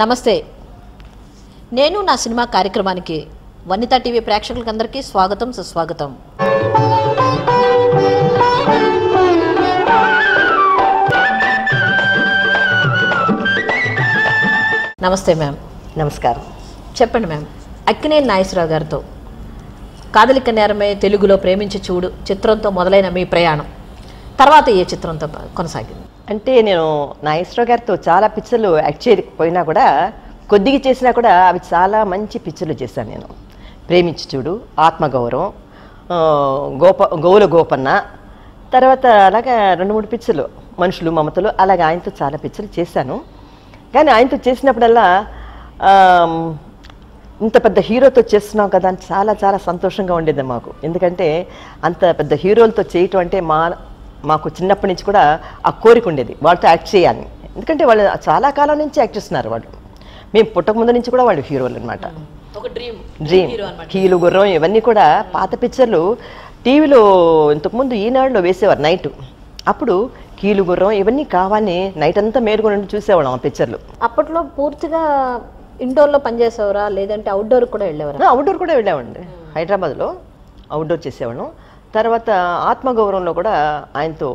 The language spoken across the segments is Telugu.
నమస్తే. నేను నా సినిమా కార్యక్రమానికి వనితా టీవీ ప్రేక్షకులందరికీ స్వాగతం సుస్వాగతం. నమస్తే మ్యామ్. నమస్కారం. చెప్పండి మ్యామ్, అక్కినేని నాగేశ్వరరావు గారితో కాదలిక నేరమే తెలుగులో ప్రేమించి చూడు చిత్రంతో మొదలైన మీ ప్రయాణం తర్వాత ఏ చిత్రంతో కొనసాగింది? అంటే నేను నాగేశ్వరరావు గారితో చాలా పిక్చర్లు యాక్ట్ చేయకపోయినా కూడా కొద్దిగా చేసినా కూడా అవి చాలా మంచి పిక్చర్లు చేశాను నేను. ప్రేమించి చూడు, ఆత్మగౌరవం, గోవుల గోపన్న, తర్వాత అలాగా 2-3 పిక్చర్లు, మనుషులు మమతలు, అలాగే ఆయనతో చాలా పిక్చర్లు చేశాను. కానీ ఆయనతో చేసినప్పుడల్లా ఇంత పెద్ద హీరోతో చేస్తున్నాం కదా అని చాలా చాలా సంతోషంగా ఉండేది మాకు. ఎందుకంటే అంత పెద్ద హీరోలతో చేయటం అంటే మాకు చిన్నప్పటి నుంచి కూడా ఆ కోరిక ఉండేది, వాళ్ళతో యాక్ట్ చేయాలని. ఎందుకంటే వాళ్ళు చాలా కాలం నుంచి యాక్ట్ చేస్తున్నారు. వాళ్ళు మేము పుట్టక ముందు నుంచి కూడా వాళ్ళు హీరోలు అనమాట. డ్రీమ్, కీలు గుర్రం, ఇవన్నీ కూడా పాత పిక్చర్లు టీవీలో ఇంతకుముందు ఈనాడులో వేసేవారు నైట్. అప్పుడు కీలు గుర్రం ఇవన్నీ కావాలని నైట్ అంతా మేలుకొని చూసేవాళ్ళం ఆ పిక్చర్లు. అప్పట్లో పూర్తిగా ఇండోర్లో పనిచేసేవారా లేదంటే అవుట్డోర్ కూడా వెళ్ళేవారా? అవుట్డోర్ కూడా వెళ్ళామండి. హైదరాబాద్లో అవుట్డోర్ చేసేవాళ్ళం. తర్వాత ఆత్మగౌరవంలో కూడా ఆయనతో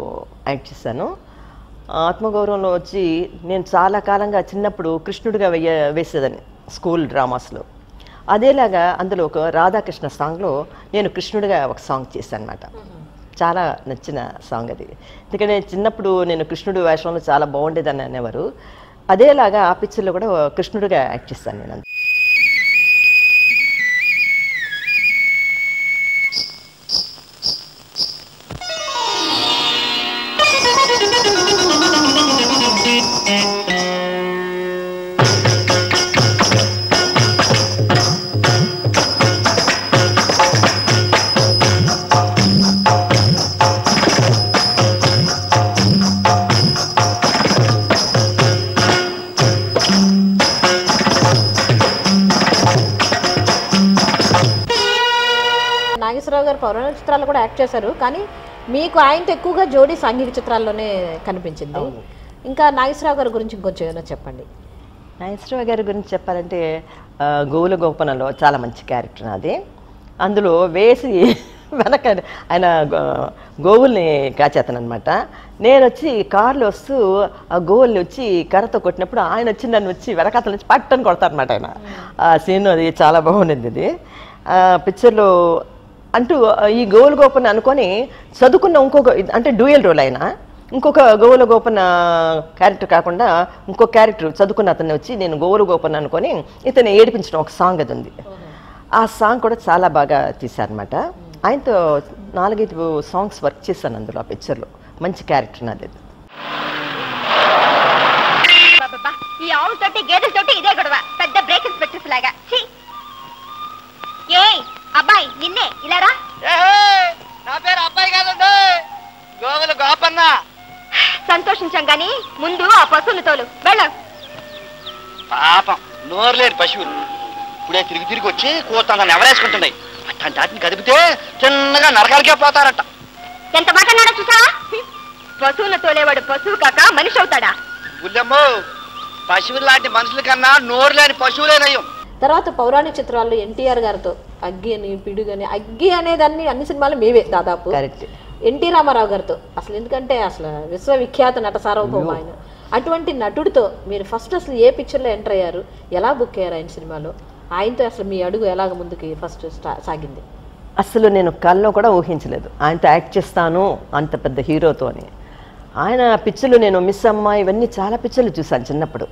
యాక్ట్ చేశాను. ఆత్మగౌరవంలో వచ్చి నేను చాలా కాలంగా చిన్నప్పుడు కృష్ణుడిగా వేసేదాన్ని స్కూల్ డ్రామాస్లో. అదేలాగా అందులో ఒక రాధాకృష్ణ సాంగ్లో నేను కృష్ణుడిగా ఒక సాంగ్ చేశాను అనమాట. చాలా నచ్చిన సాంగ్ అది. ఎందుకంటే చిన్నప్పుడు నేను కృష్ణుడి వేషంలో చాలా బాగుండేదని అనేవారు. అదేలాగా ఆ పిక్చర్లో కూడా కృష్ణుడిగా యాక్ట్ చేశాను నేను. నాగేశ్వరరావు గారు పౌరాణిక చిత్రాల్లో కూడా యాక్ట్ చేశారు, కానీ మీకు ఆయనతో ఎక్కువగా జోడీ సాంఘిక చిత్రాల్లోనే కనిపించింది. ఇంకా నాగేశ్వరరావు గారి గురించి ఇంకొంచెం ఏమైనా చెప్పండి. నాగేశ్వరరావు గారి గురించి చెప్పాలంటే గోవుల గోపనలో చాలా మంచి క్యారెక్టర్ అది. అందులో వేసి వెనక ఆయన గోవుల్ని కాచేతనమాట. నేను వచ్చి కారులో వస్తూ ఆ గోవుల్ని వచ్చి కర్రతో కొట్టినప్పుడు ఆయన వచ్చి నన్ను వచ్చి వెనకాతల నుంచి పట్టని కొడతారనమాట ఆయన. ఆ సీన్ అది చాలా బాగుండింది. ఇది పిక్చర్లో అంటూ ఈ గోవుల గోపన అనుకొని చదువుకున్న ఇంకొక అంటే డ్యూయల్ రోల్ అయినా ఇంకొక గోవుల గోపన క్యారెక్టర్ కాకుండా ఇంకో క్యారెక్టర్ చదువుకున్న అతన్ని వచ్చి నేను గోవుల గోపన అనుకొని ఇతను ఏడిపించడం ఒక సాంగ్ అది ఉంది. ఆ సాంగ్ కూడా చాలా బాగా తీశారనమాట. ఆయనతో 4-5 సాంగ్స్ వర్క్ చేశాను అందులో. ఆ పిక్చర్లో మంచి క్యారెక్టర్ నాది. ఈ ఆవులతోటి గేదెలతోటి ఇదే గొడవ, పెద్ద బ్రేక్ ఇన్స్పెక్టర్స్ లాగా. అబ్బాయి నిన్నే ఇలారా. నా పేరు అబ్బాయి కాదండి, గోవుల గోపన్న. సంతోషించాం గాని ముందు ఆ పశువులు తోలు వెళ్ళ. పాపం నోరు లేని పశువులు ఇప్పుడే తిరిగి వచ్చి కూతాను ఎవరేసుకుంటున్నాయి. అట్లాంటి వాటిని కదిపితే చిన్నగా నరకాలకే పోతారట. ఎంత మాట అన్నాడో చూసావా? పశువులు తోలేవాడు పశువు కాక మనిషి అవుతాడా? గుళ్ళమ్మో, పశువులు లాంటి మనుషుల కన్నా నోరు లేని పశువులేనయ్యం. తర్వాత పౌరాణిక చిత్రాల్లో ఎన్టీఆర్ గారితో అగ్గి అని పిడుగని, అగ్గి అనేదాన్ని అన్ని సినిమాలు మేవే దాదాపు. కరెక్ట్. ఎన్టీ రామారావు గారితో అసలు ఎందుకంటే అసలు విశ్వవిఖ్యాత నట సార్వభౌమ ఆయన. అటువంటి నటుడితో మీరు ఫస్ట్ అసలు ఏ పిక్చర్లో ఎంటర్ అయ్యారు, ఎలా బుక్ అయ్యారు ఆయన సినిమాలో? ఆయనతో అసలు మీ అడుగు ఎలాగ ముందుకి ఫస్ట్ సాగింది? అసలు నేను కల్లో కూడా ఊహించలేదు ఆయనతో యాక్ట్ చేస్తాను అంత పెద్ద హీరోతో అని. ఆయన పిక్చర్లు నేను మిస్ అమ్మ ఇవన్నీ చాలా పిక్చర్లు చూశాను చిన్నప్పుడు.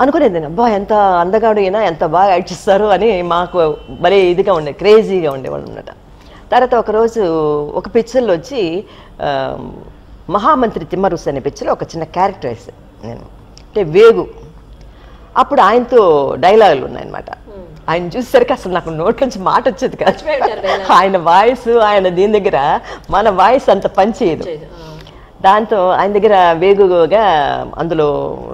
అనుకునేది అబ్బా ఎంత అందగాడు అయినా ఎంత బాగా యాక్ట్ చేస్తారు అని మాకు భలే ఇదిగా ఉండే, క్రేజీగా ఉండేవాళ్ళు అన్నమాట. తర్వాత ఒకరోజు ఒక పిక్చర్లో వచ్చి మహామంత్రి తిమ్మరుసు అనే పిక్చర్లో ఒక చిన్న క్యారెక్టర్ వేసాను నేను, అంటే వేగు. అప్పుడు ఆయనతో డైలాగులు ఉన్నాయన్నమాట. ఆయన చూసేసరికి అసలు నాకు నోట్ నుంచి మాట వచ్చేది కాదు. ఆయన వాయిస్ ఆయన దీని దగ్గర మన వాయిస్ అంత పనిచేయదు. దాంతో ఆయన దగ్గర వేగుగా అందులో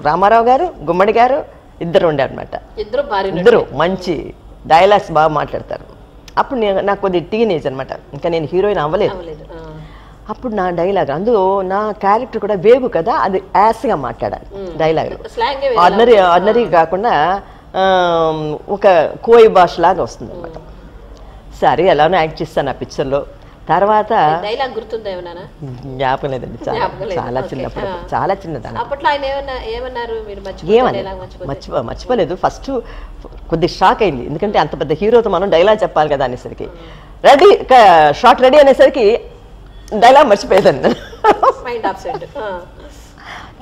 రామారావు గారు, గుమ్మడి గారు ఇద్దరు ఉండారనమాట. ఇద్దరు మంచి డైలాగ్స్ బాగా మాట్లాడతారు. అప్పుడు నాకు కొద్దిగా టీనేజ్ అనమాట, ఇంకా నేను హీరోయిన్ అవ్వలేదు. అప్పుడు నా డైలాగ్ అందులో నా క్యారెక్టర్ కూడా వేగు కదా, అది యాస్గా మాట్లాడాలి డైలాగ్. ఆర్డినరీ కాకుండా ఒక కోయి భాష లాగా వస్తుంది అనమాట. సరే ఎలానో యాక్ట్ చేస్తాను ఆ పిక్చర్లో. తర్వాత డైలాగ్ గుర్తుందా ఏమన్నా? జ్ఞాపకం లేదండి, చాలా చిన్నప్పుడు, చాలా చిన్నదాన్ని. అప్పట్లో ఆయన ఏమన్నారు? మీరు మర్చిపోలేదు. ఫస్ట్ కొద్దిగా షాక్ అయింది, ఎందుకంటే అంత పెద్ద హీరోతో మనం డైలాగ్ చెప్పాలి కదా అనేసరికి, రెడీ షార్ట్ రెడీ అనేసరికి డైలాగ్ మర్చిపోయేదాన్ని.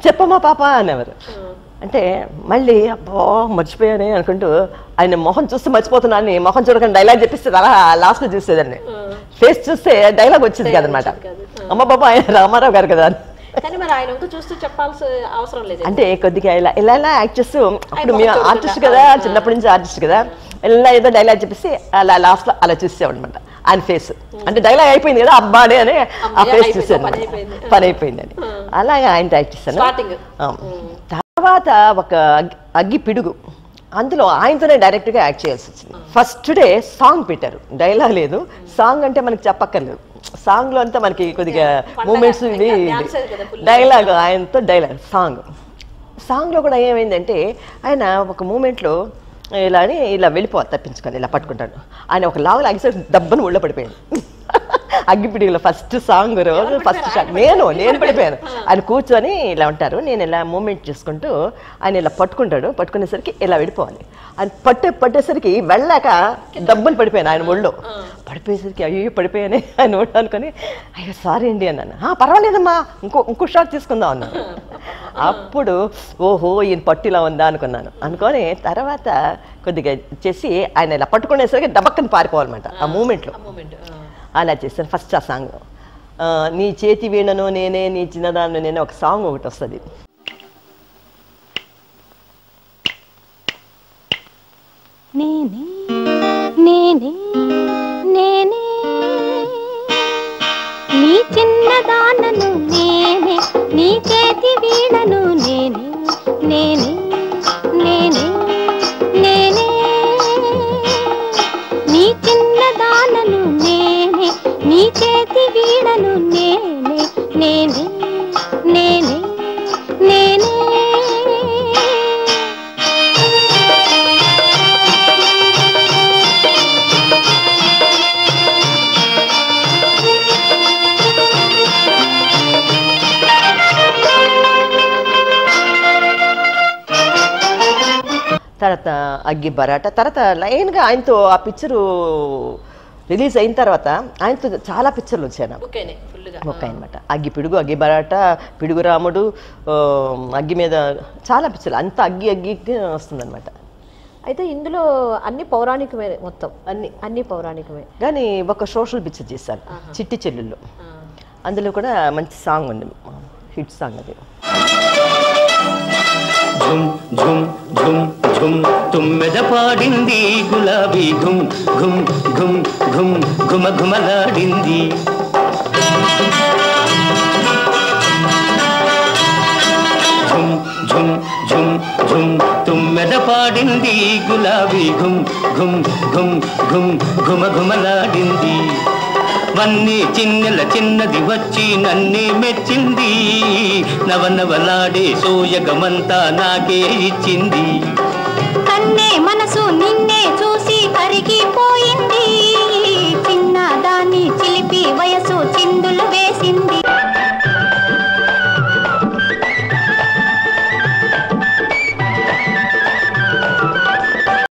చెప్పమ్మా పాప అనేవారు. అంటే మళ్ళీ అబ్బా మర్చిపోయానే అనుకుంటూ ఆయన మొహం చూస్తే మర్చిపోతున్నాను, మొహం చూడకుండా డైలాగ్ చెప్పిస్తే అలా లాస్ట్లో చూసేదాన్ని. ఫేస్ చూస్తే డైలాగ్ వచ్చింది కదనమాట. అమ్మ బాబా ఆయన రామారావు గారు కదా అంటే కొద్దిగా ఇలా ఇలా ఇలా యాక్ట్ చేస్తూ, అప్పుడు మేము ఆర్టిస్ట్ కదా, చిన్నప్పటి నుంచి ఆర్టిస్ట్ కదా, ఇలా ఏదో డైలాగ్ చెప్పేసి అలా లాస్ట్లో అలా చూసేవాడు అనమాట ఆయన ఫేస్. అంటే డైలాగ్ అయిపోయింది కదా అబ్బాడే అని ఆ ఫేస్ చూసాను, పని అయిపోయింది అని. అలాగే ఆయన యాక్ట్ చేశాను. తర్వాత ఒక అగ్గి పిడుగు, అందులో ఆయనతోనే డైరెక్ట్గా యాక్ట్ చేయాల్సి వచ్చింది. ఫస్ట్ డే సాంగ్ పెట్టారు, డైలాగ్ లేదు. సాంగ్ అంటే మనకి చెప్పక్కర్లేదు, సాంగ్లో అంతా మనకి కొద్దిగా మూమెంట్స్ ఇవి, డైలాగ్ ఆయనతో డైలాగ్ సాంగ్లో కూడా ఏమైందంటే ఆయన ఒక మూమెంట్లో ఇలా అని ఇలా వెళ్ళిపోవాలి తప్పించుకొని ఇలా పట్టుకుంటాడు, ఆయన ఒక లావులు అగిసరి దబ్బను ఒళ్ళో పడిపోయాను. అగ్గిపిడిలో ఫస్ట్ సాంగ్ రోజు ఫస్ట్ షాట్ నేను పడిపోయాను. ఆయన కూర్చొని ఇలా ఉంటారు, నేను ఇలా మూమెంట్ చేసుకుంటూ ఆయన ఇలా పట్టుకునేసరికి ఇలా వెళ్ళిపోవాలి. ఆయన పట్టేసరికి వెళ్ళాక దబ్బులు పడిపోయాను ఆయన ఒళ్ళో. పడిపోయేసరికి అయ్యో పడిపోయానే ఆయన ఒళ్ళు అనుకొని, అయ్యో సారీ అండి అన్నాను. పర్వాలేదమ్మా ఇంకో షాట్ తీసుకుందాం అన్నాను. అప్పుడు ఓహో ఈయన పట్టు ఇలా ఉందా అనుకొని తర్వాత కొద్దిగా చేసి ఆయన ఇలా పట్టుకునేసరికి దబక్కని పారిపోవాలన్నమాట ఆ మూమెంట్లో. అలా చేశాను ఫస్ట్ ఆ సాంగ్. నీ చేతి వీణను నేనే, నీ చిన్నదాన్ని నేనే, ఒక సాంగ్ ఒకటి వస్తుంది. నేనే నేనే నేనే నీ చిన్నదానను నేనే, నీ చేతి వీణను నేనే నేనే నేనే నేనే నీ చిన్నదానను నేనే, నీ చేతి వీణను నేనే నేనే నేనే నేనే. తర్వాత అగ్గి బరాట, తర్వాత లైన్గా ఆయనతో ఆ పిక్చరు రిలీజ్ అయిన తర్వాత ఆయనతో చాలా పిక్చర్లు వచ్చాయి నాకు ఒక్క అనమాట. అగ్గి పిడుగు, అగ్గి బరాట, పిడుగు రాముడు, అగ్గి మీద చాలా పిక్చర్లు, అంతా అగ్గి వస్తుందన్నమాట. అయితే ఇందులో అన్ని పౌరాణికమే, మొత్తం అన్ని పౌరాణికమే. కానీ ఒక సోషల్ పిక్చర్ చేశాను చిట్టి చెల్లెళ్ళు, అందులో కూడా మంచి సాంగ్ ఉంది, హిట్ సాంగ్ అది. ఝుమ్ ఝుమ్ ఝుమ్ ఝుమ్ తుమ్మెద పాడింది గులాబీ ఘుమ్ ఘుమ్ ఘుమ్ ఘుమ్ ఘుమ ఘుమలాడింది. ఝుమ్ ఝుమ్ ఝుమ్ ఝుమ్ తుమ్మెద పాడింది గులాబీ ఘుమ్ ఘుమ్ ఘుమ్ ఘుమ్ ఘుమ ఘుమలాడింది. వన్నీ చిన్నెల చిన్నది వచ్చి నన్నే మెచ్చింది, నవనవలాడే సోయగమంతా నాకే ఇచ్చింది. కన్నే మనసు నిన్నే చూసి కరిగిపో